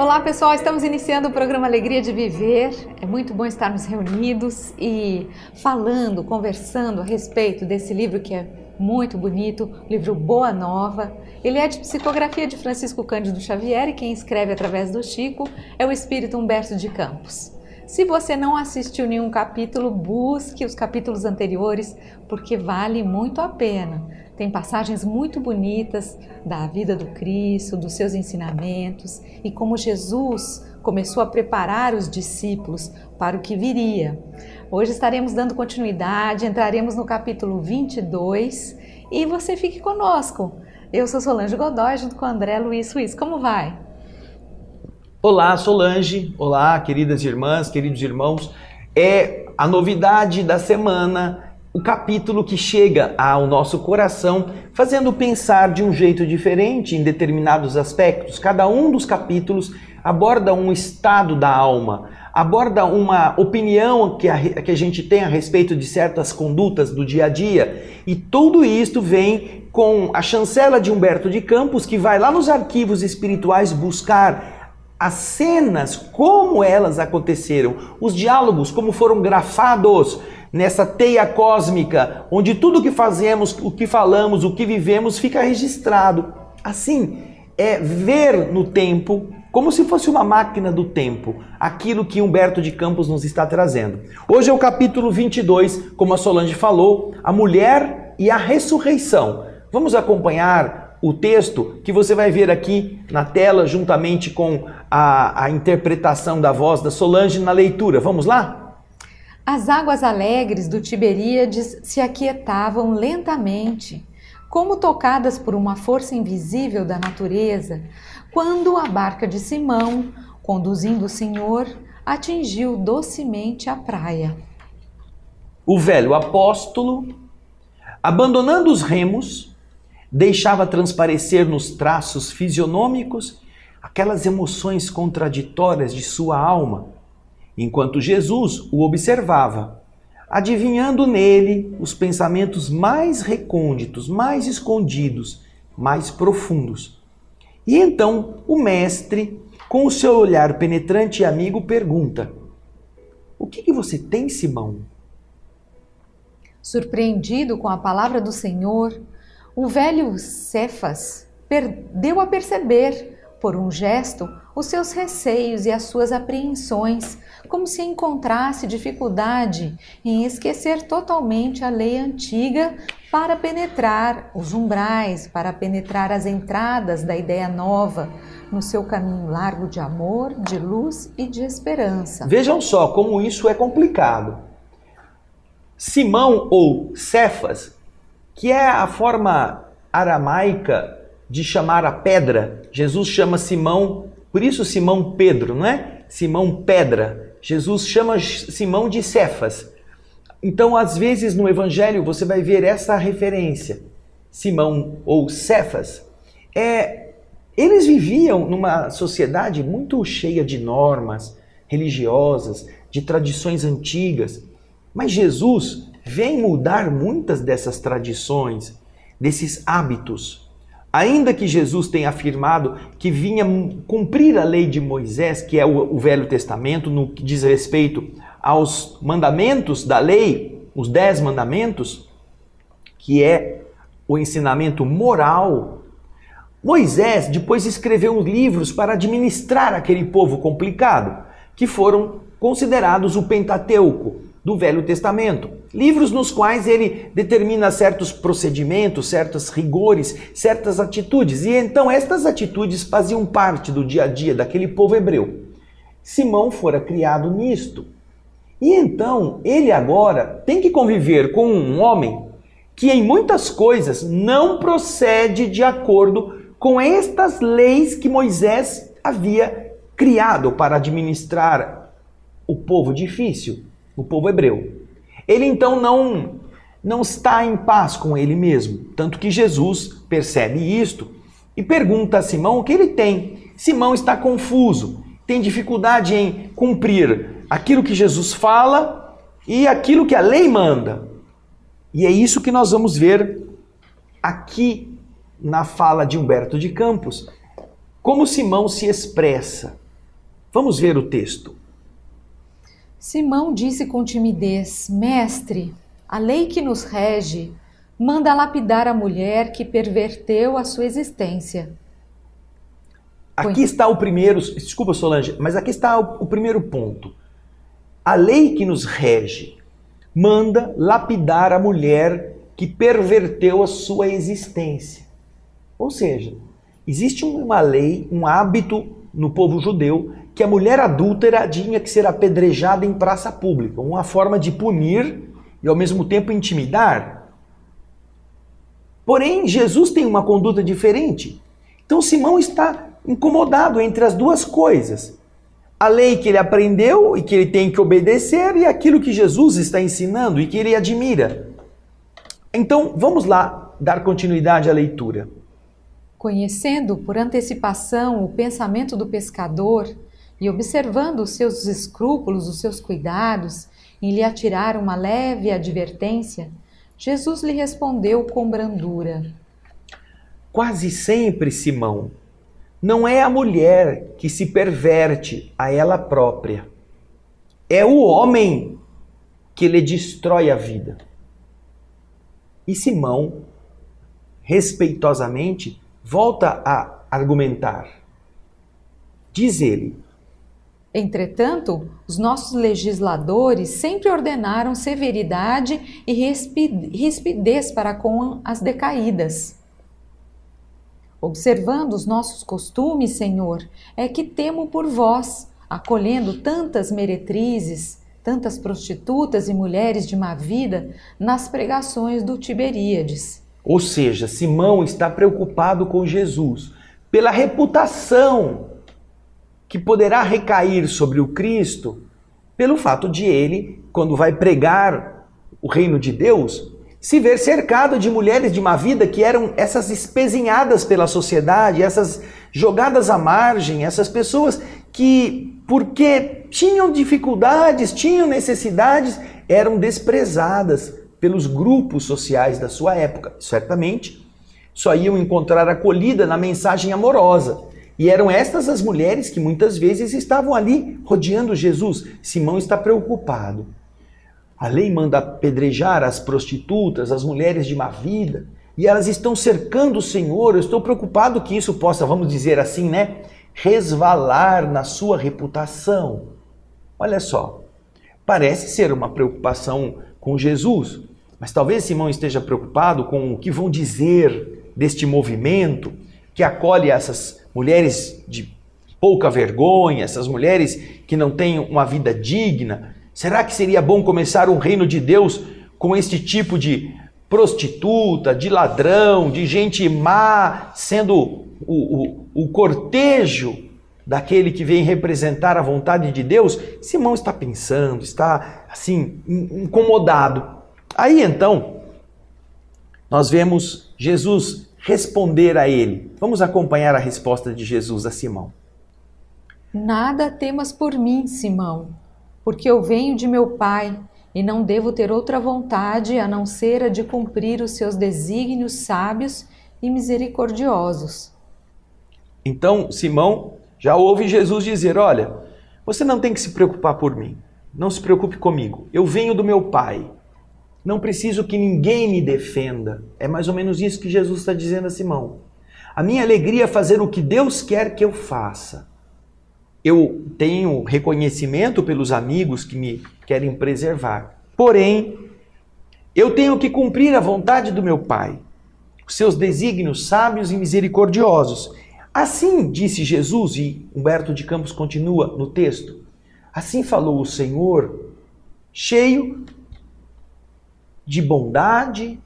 Olá pessoal, estamos iniciando o programa Alegria de Viver. É muito bom estarmos reunidos e falando, conversando a respeito desse livro que é muito bonito, o livro Boa Nova. Ele é de psicografia de Francisco Cândido Xavier e quem escreve através do Chico é o espírito Humberto de Campos. Se você não assistiu nenhum capítulo, busque os capítulos anteriores porque vale muito a pena. Tem passagens muito bonitas da vida do Cristo, dos seus ensinamentos e como Jesus começou a preparar os discípulos para o que viria. Hoje estaremos dando continuidade, entraremos no capítulo 22 e você fique conosco. Eu sou Solange Godoy junto com André Luiz Ruiz. Como vai? Olá, Solange. Olá, queridas irmãs, queridos irmãos. É a novidade da semana, o capítulo que chega ao nosso coração, fazendo pensar de um jeito diferente em determinados aspectos. Cada um dos capítulos aborda um estado da alma, aborda uma opinião que a gente tem a respeito de certas condutas do dia a dia. E tudo isto vem com a chancela de Humberto de Campos, que vai lá nos arquivos espirituais buscar as cenas, como elas aconteceram, os diálogos, como foram grafados nessa teia cósmica, onde tudo o que fazemos, o que falamos, o que vivemos fica registrado. Assim, é ver no tempo, como se fosse uma máquina do tempo, aquilo que Humberto de Campos nos está trazendo. Hoje é o capítulo 22, como a Solange falou, a mulher e a ressurreição. Vamos acompanhar o texto que você vai ver aqui na tela, juntamente com a interpretação da voz da Solange na leitura. Vamos lá? As águas alegres do Tiberíades se aquietavam lentamente, como tocadas por uma força invisível da natureza, quando a barca de Simão, conduzindo o Senhor, atingiu docemente a praia. O velho apóstolo, abandonando os remos, deixava transparecer nos traços fisionômicos aquelas emoções contraditórias de sua alma, enquanto Jesus o observava, adivinhando nele os pensamentos mais recônditos, mais escondidos, mais profundos. E então o mestre, com o seu olhar penetrante e amigo, pergunta: "O que você tem, Simão?" Surpreendido com a palavra do Senhor, o velho Cefas deu a perceber, por um gesto, os seus receios e as suas apreensões, como se encontrasse dificuldade em esquecer totalmente a lei antiga para penetrar os umbrais, para penetrar as entradas da ideia nova, no seu caminho largo de amor, de luz e de esperança. Vejam só como isso é complicado. Simão ou Cefas, que é a forma aramaica de chamar a pedra. Jesus chama Simão, por isso Simão Pedro, não é? Simão Pedra. Jesus chama Simão de Cefas. Então, às vezes no Evangelho você vai ver essa referência. Simão ou Cefas. Eles viviam numa sociedade muito cheia de normas religiosas, de tradições antigas. Mas Jesus vem mudar muitas dessas tradições, desses hábitos. Ainda que Jesus tenha afirmado que vinha cumprir a lei de Moisés, que é o Velho Testamento, no que diz respeito aos mandamentos da lei, os 10 mandamentos, que é o ensinamento moral, Moisés depois escreveu livros para administrar aquele povo complicado, que foram considerados o Pentateuco do Velho Testamento. Livros nos quais ele determina certos procedimentos, certos rigores, certas atitudes. E então estas atitudes faziam parte do dia a dia daquele povo hebreu. Simão fora criado nisto. E então ele agora tem que conviver com um homem que em muitas coisas não procede de acordo com estas leis que Moisés havia criado para administrar o povo difícil, o povo hebreu. Ele então não está em paz com ele mesmo, tanto que Jesus percebe isto e pergunta a Simão o que ele tem. Simão está confuso, tem dificuldade em cumprir aquilo que Jesus fala e aquilo que a lei manda. E é isso que nós vamos ver aqui na fala de Humberto de Campos, como Simão se expressa. Vamos ver o texto. Simão disse com timidez: Mestre, a lei que nos rege manda lapidar a mulher que perverteu a sua existência. Aqui está o primeiro, desculpa Solange, mas aqui está o primeiro ponto. A lei que nos rege manda lapidar a mulher que perverteu a sua existência. Ou seja, existe uma lei, um hábito no povo judeu que a mulher adúltera tinha que ser apedrejada em praça pública, uma forma de punir e ao mesmo tempo intimidar. Porém, Jesus tem uma conduta diferente. Então Simão está incomodado entre as duas coisas. A lei que ele aprendeu e que ele tem que obedecer e aquilo que Jesus está ensinando e que ele admira. Então, vamos lá dar continuidade à leitura. Conhecendo por antecipação o pensamento do pescador e observando os seus escrúpulos, os seus cuidados, em lhe atirar uma leve advertência, Jesus lhe respondeu com brandura: Quase sempre, Simão, não é a mulher que se perverte a ela própria. É o homem que lhe destrói a vida. E Simão, respeitosamente, volta a argumentar. Diz ele: Entretanto, os nossos legisladores sempre ordenaram severidade e rispidez para com as decaídas. Observando os nossos costumes, Senhor, é que temo por vós, acolhendo tantas meretrizes, tantas prostitutas e mulheres de má vida nas pregações do Tiberíades. Ou seja, Simão está preocupado com Jesus pela reputação que poderá recair sobre o Cristo pelo fato de ele, quando vai pregar o reino de Deus, se ver cercado de mulheres de má vida que eram essas espezinhadas pela sociedade, essas jogadas à margem, essas pessoas que, porque tinham dificuldades, tinham necessidades, eram desprezadas pelos grupos sociais da sua época. Certamente, só iam encontrar acolhida na mensagem amorosa. E eram estas as mulheres que muitas vezes estavam ali rodeando Jesus. Simão está preocupado. A lei manda apedrejar as prostitutas, as mulheres de má vida, e elas estão cercando o Senhor. Eu estou preocupado que isso possa, vamos dizer assim, resvalar na sua reputação. Olha só, parece ser uma preocupação com Jesus, mas talvez Simão esteja preocupado com o que vão dizer deste movimento que acolhe essas mulheres de pouca vergonha, essas mulheres que não têm uma vida digna. Será que seria bom começar um reino de Deus com este tipo de prostituta, de ladrão, de gente má, sendo o cortejo daquele que vem representar a vontade de Deus? Simão está pensando, está assim, incomodado. Aí então, nós vemos Jesus responder a ele. Vamos acompanhar a resposta de Jesus a Simão. Nada temas por mim, Simão, porque eu venho de meu Pai e não devo ter outra vontade a não ser a de cumprir os seus desígnios sábios e misericordiosos. Então, Simão já ouve Jesus dizer: olha, você não tem que se preocupar por mim, não se preocupe comigo, eu venho do meu Pai. Não preciso que ninguém me defenda. É mais ou menos isso que Jesus está dizendo a Simão. A minha alegria é fazer o que Deus quer que eu faça. Eu tenho reconhecimento pelos amigos que me querem preservar. Porém, eu tenho que cumprir a vontade do meu Pai, os seus desígnios sábios e misericordiosos. Assim disse Jesus, e Humberto de Campos continua no texto. Assim falou o Senhor, cheio de bondade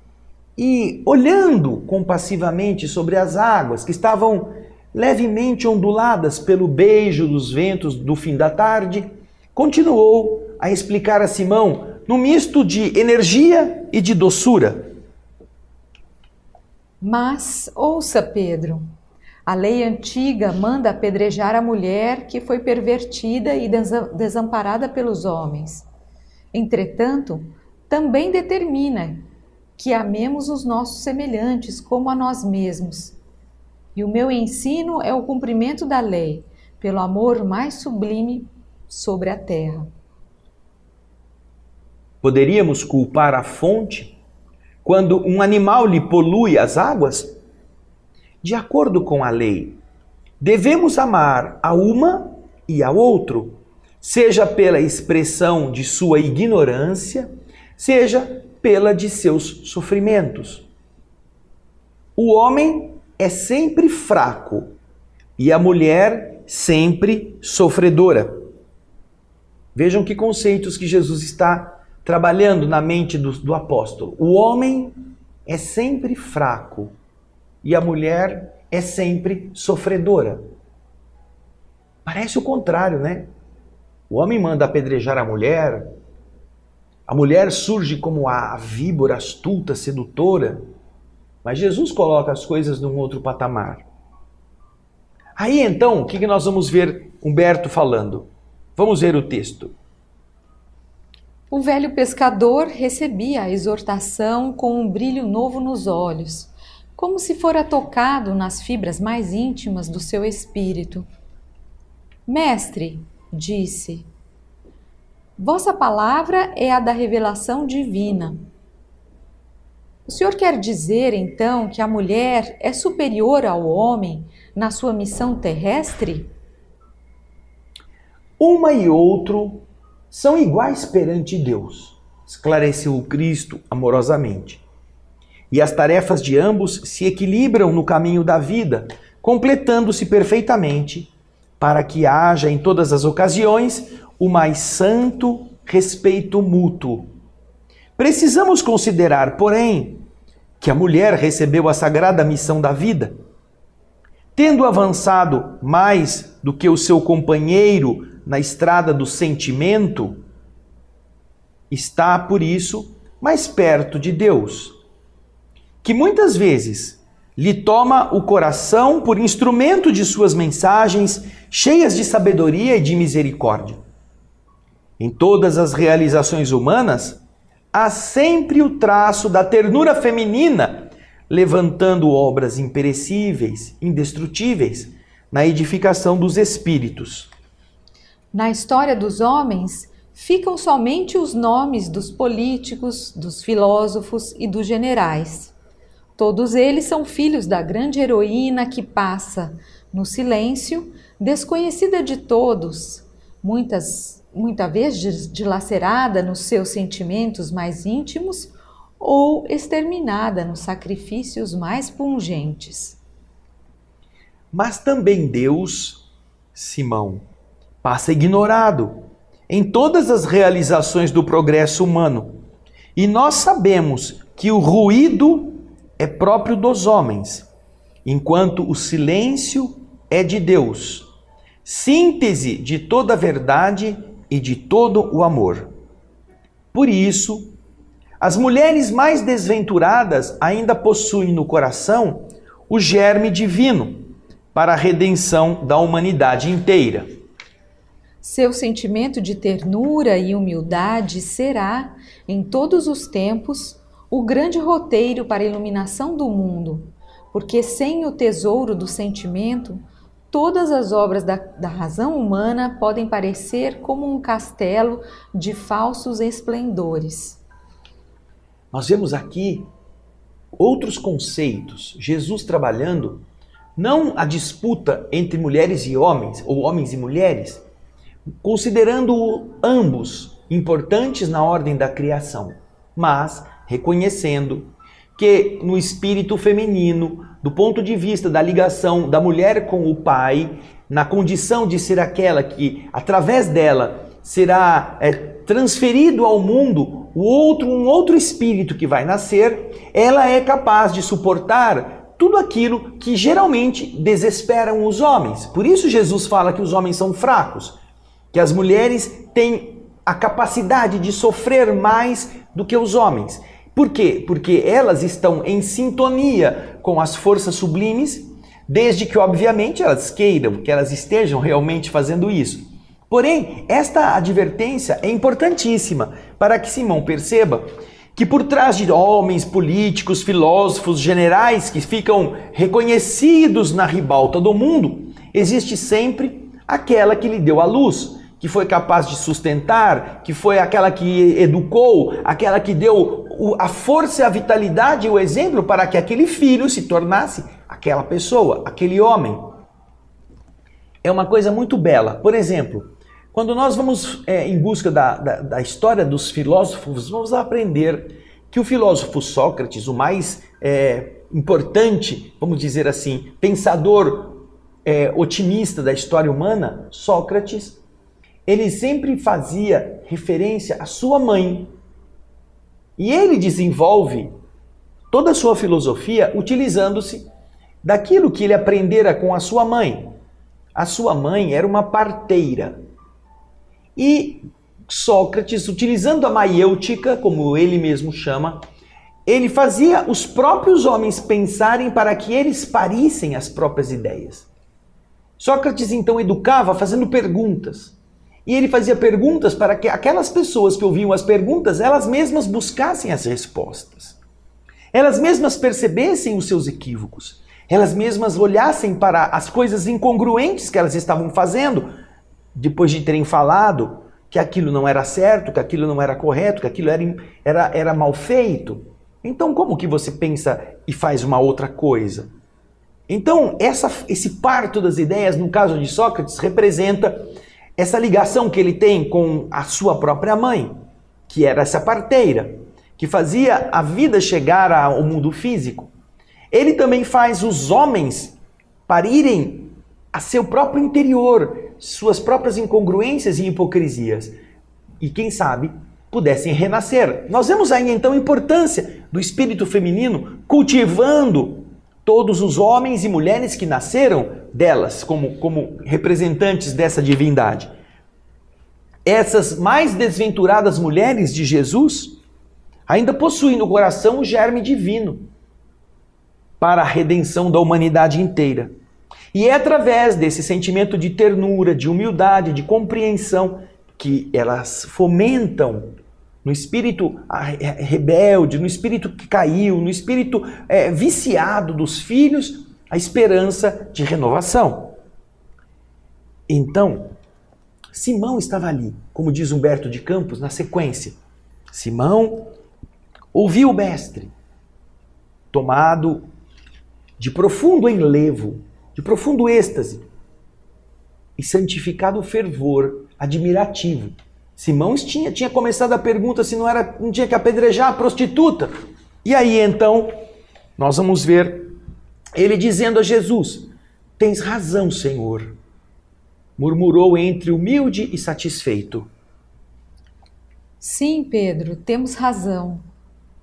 e olhando compassivamente sobre as águas que estavam levemente onduladas pelo beijo dos ventos do fim da tarde, continuou a explicar a Simão num misto de energia e de doçura. Mas ouça, Pedro, a lei antiga manda apedrejar a mulher que foi pervertida e desamparada pelos homens. Entretanto, também determina que amemos os nossos semelhantes como a nós mesmos. E o meu ensino é o cumprimento da lei, pelo amor mais sublime sobre a terra. Poderíamos culpar a fonte quando um animal lhe polui as águas? De acordo com a lei, devemos amar a uma e ao outro, seja pela expressão de sua ignorância, seja pela de seus sofrimentos. O homem é sempre fraco e a mulher sempre sofredora. Vejam que conceitos que Jesus está trabalhando na mente do apóstolo. O homem é sempre fraco e a mulher é sempre sofredora. Parece o contrário, né? O homem manda apedrejar a mulher surge como a víbora astuta, sedutora, mas Jesus coloca as coisas num outro patamar. Aí então, o que nós vamos ver Humberto falando? Vamos ver o texto. O velho pescador recebia a exortação com um brilho novo nos olhos, como se fora tocado nas fibras mais íntimas do seu espírito. Mestre, disse, vossa palavra é a da revelação divina. O senhor quer dizer, então, que a mulher é superior ao homem na sua missão terrestre? Uma e outro são iguais perante Deus, esclareceu o Cristo amorosamente. E as tarefas de ambos se equilibram no caminho da vida, completando-se perfeitamente, para que haja em todas as ocasiões o mais santo respeito mútuo. Precisamos considerar, porém, que a mulher recebeu a sagrada missão da vida, tendo avançado mais do que o seu companheiro na estrada do sentimento, está, por isso, mais perto de Deus, que muitas vezes lhe toma o coração por instrumento de suas mensagens cheias de sabedoria e de misericórdia. Em todas as realizações humanas, há sempre o traço da ternura feminina, levantando obras imperecíveis, indestrutíveis, na edificação dos espíritos. Na história dos homens, ficam somente os nomes dos políticos, dos filósofos e dos generais. Todos eles são filhos da grande heroína que passa, no silêncio, desconhecida de todos, muitas vezes dilacerada nos seus sentimentos mais íntimos ou exterminada nos sacrifícios mais pungentes. Mas também Deus, Simão, passa ignorado em todas as realizações do progresso humano. E nós sabemos que o ruído é próprio dos homens, enquanto o silêncio é de Deus, síntese de toda a verdade e de todo o amor. Por isso, as mulheres mais desventuradas ainda possuem no coração o germe divino para a redenção da humanidade inteira. Seu sentimento de ternura e humildade será, em todos os tempos, o grande roteiro para a iluminação do mundo, porque sem o tesouro do sentimento, todas as obras da razão humana podem parecer como um castelo de falsos esplendores. Nós vemos aqui outros conceitos, Jesus trabalhando não a disputa entre mulheres e homens, ou homens e mulheres, considerando ambos importantes na ordem da criação, mas reconhecendo que no espírito feminino, do ponto de vista da ligação da mulher com o pai, na condição de ser aquela que, através dela, será transferido ao mundo um outro espírito que vai nascer, ela é capaz de suportar tudo aquilo que geralmente desesperam os homens. Por isso Jesus fala que os homens são fracos, que as mulheres têm a capacidade de sofrer mais do que os homens. Por quê? Porque elas estão em sintonia com as forças sublimes, desde que, obviamente, elas queiram, que elas estejam realmente fazendo isso. Porém, esta advertência é importantíssima para que Simão perceba que por trás de homens, políticos, filósofos, generais que ficam reconhecidos na ribalta do mundo, existe sempre aquela que lhe deu a luz, que foi capaz de sustentar, que foi aquela que educou, aquela que deu a força, a vitalidade e o exemplo para que aquele filho se tornasse aquela pessoa, aquele homem. É uma coisa muito bela. Por exemplo, quando nós vamos em busca da história dos filósofos, vamos aprender que o filósofo Sócrates, o mais importante, vamos dizer assim, pensador otimista da história humana, Sócrates, ele sempre fazia referência à sua mãe. E ele desenvolve toda a sua filosofia utilizando-se daquilo que ele aprendera com a sua mãe. A sua mãe era uma parteira. E Sócrates, utilizando a maiêutica, como ele mesmo chama, ele fazia os próprios homens pensarem para que eles parissem as próprias ideias. Sócrates então educava fazendo perguntas. E ele fazia perguntas para que aquelas pessoas que ouviam as perguntas, elas mesmas buscassem as respostas. Elas mesmas percebessem os seus equívocos. Elas mesmas olhassem para as coisas incongruentes que elas estavam fazendo, depois de terem falado que aquilo não era certo, que aquilo não era correto, que aquilo era mal feito. Então, como que você pensa e faz uma outra coisa? Então, esse parto das ideias, no caso de Sócrates, representa essa ligação que ele tem com a sua própria mãe, que era essa parteira, que fazia a vida chegar ao mundo físico. Ele também faz os homens parirem a seu próprio interior, suas próprias incongruências e hipocrisias. E quem sabe, pudessem renascer. Nós vemos aí então a importância do espírito feminino cultivando todos os homens e mulheres que nasceram delas como representantes dessa divindade. Essas mais desventuradas mulheres de Jesus ainda possuem no coração o germe divino para a redenção da humanidade inteira. E é através desse sentimento de ternura, de humildade, de compreensão que elas fomentam no espírito rebelde, no espírito que caiu, no espírito viciado dos filhos, a esperança de renovação. Então, Simão estava ali, como diz Humberto de Campos na sequência. Simão ouviu o mestre, tomado de profundo enlevo, de profundo êxtase e santificado fervor admirativo. Simão tinha começado a pergunta se não tinha que apedrejar a prostituta. E aí então, nós vamos ver ele dizendo a Jesus: "Tens razão, Senhor", murmurou entre humilde e satisfeito. Sim, Pedro, temos razão,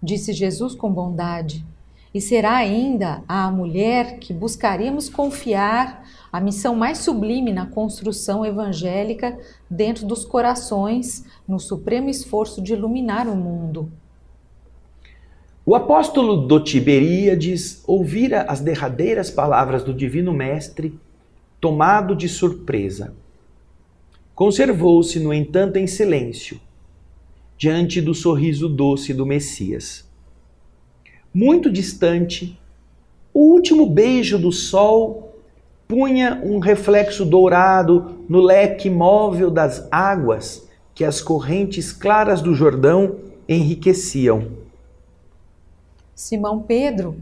disse Jesus com bondade. E será ainda à mulher que buscaremos confiar a missão mais sublime na construção evangélica dentro dos corações, no supremo esforço de iluminar o mundo. O apóstolo do Tiberíades ouvira as derradeiras palavras do Divino Mestre, tomado de surpresa. Conservou-se, no entanto, em silêncio, diante do sorriso doce do Messias. Muito distante, o último beijo do sol punha um reflexo dourado no leque móvel das águas que as correntes claras do Jordão enriqueciam. Simão Pedro,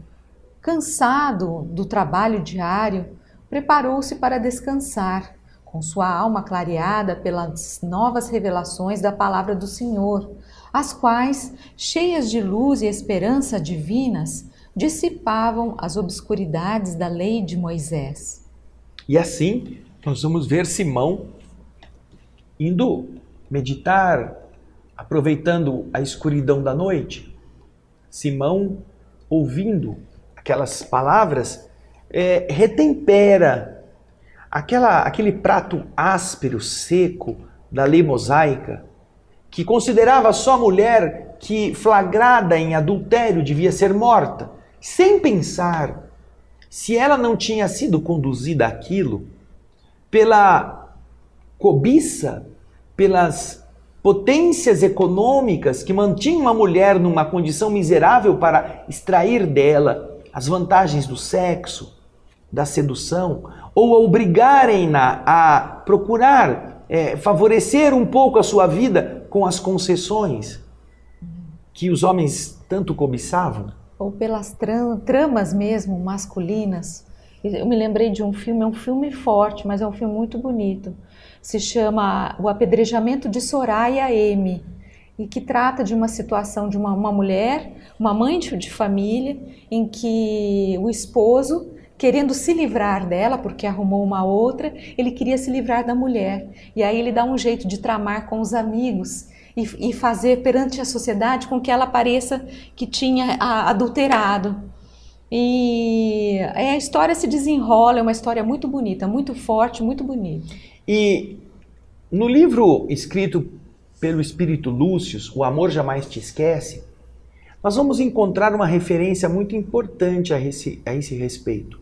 cansado do trabalho diário, preparou-se para descansar, com sua alma clareada pelas novas revelações da palavra do Senhor, as quais, cheias de luz e esperança divinas, dissipavam as obscuridades da lei de Moisés. E assim, nós vamos ver Simão indo meditar, aproveitando a escuridão da noite. Simão, ouvindo aquelas palavras, retempera aquele prato áspero, seco da lei mosaica, que considerava só a mulher que, flagrada em adultério, devia ser morta, sem pensar se ela não tinha sido conduzida àquilo pela cobiça, pelas potências econômicas que mantinham a mulher numa condição miserável para extrair dela as vantagens do sexo. da sedução, ou a obrigarem-na a procurar favorecer um pouco a sua vida com as concessões que os homens tanto cobiçavam. Ou pelas tramas mesmo masculinas. Eu me lembrei de um filme, é um filme forte, mas é um filme muito bonito. Se chama O Apedrejamento de Soraya M., e que trata de uma situação de uma mulher, uma mãe de família, em que o esposo, querendo se livrar dela, porque arrumou uma outra, ele queria se livrar da mulher. E aí ele dá um jeito de tramar com os amigos e fazer perante a sociedade com que ela pareça que tinha adulterado. E a história se desenrola, é uma história muito bonita, muito forte, muito bonita. E no livro escrito pelo Espírito Lúcio, O Amor Jamais Te Esquece, nós vamos encontrar uma referência muito importante a esse respeito.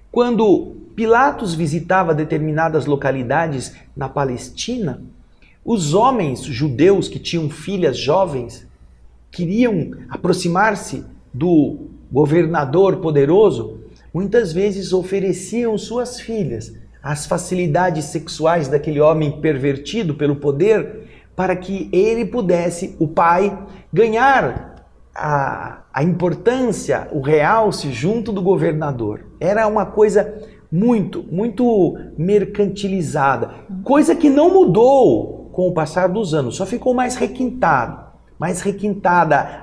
Quando Pilatos visitava determinadas localidades na Palestina, os homens judeus que tinham filhas jovens queriam aproximar-se do governador poderoso, muitas vezes ofereciam suas filhas às facilidades sexuais daquele homem pervertido pelo poder, para que ele pudesse, o pai, ganhar a importância, o realce junto do governador. Era uma coisa muito mercantilizada, coisa que não mudou com o passar dos anos, só ficou mais requintada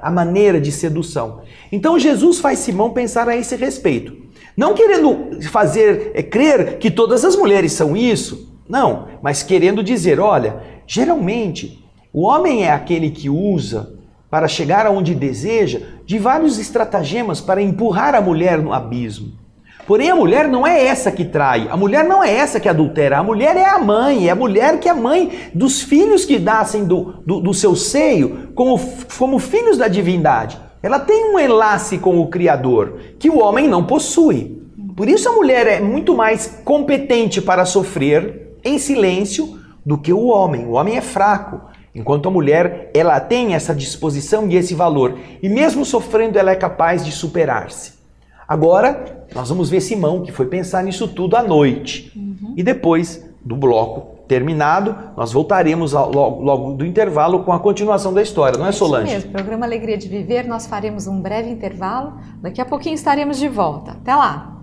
a maneira de sedução. Então Jesus faz Simão pensar a esse respeito, não querendo fazer crer que todas as mulheres são isso, não, mas querendo dizer, olha, geralmente o homem é aquele que usa para chegar aonde deseja de vários estratagemas para empurrar a mulher no abismo. Porém, a mulher não é essa que trai, a mulher não é essa que adultera, a mulher é a mãe, é a mulher que é mãe dos filhos que nascem do seu seio como filhos da divindade. Ela tem um enlace com o Criador que o homem não possui. Por isso a mulher é muito mais competente para sofrer em silêncio do que o homem. O homem é fraco, enquanto a mulher ela tem essa disposição e esse valor. E mesmo sofrendo ela é capaz de superar-se. Agora, nós vamos ver Simão, que foi pensar nisso tudo à noite. E depois do bloco terminado, nós voltaremos logo do intervalo com a continuação da história, não é, Solange? Isso mesmo, programa Alegria de Viver, nós faremos um breve intervalo. Daqui a pouquinho estaremos de volta. Até lá!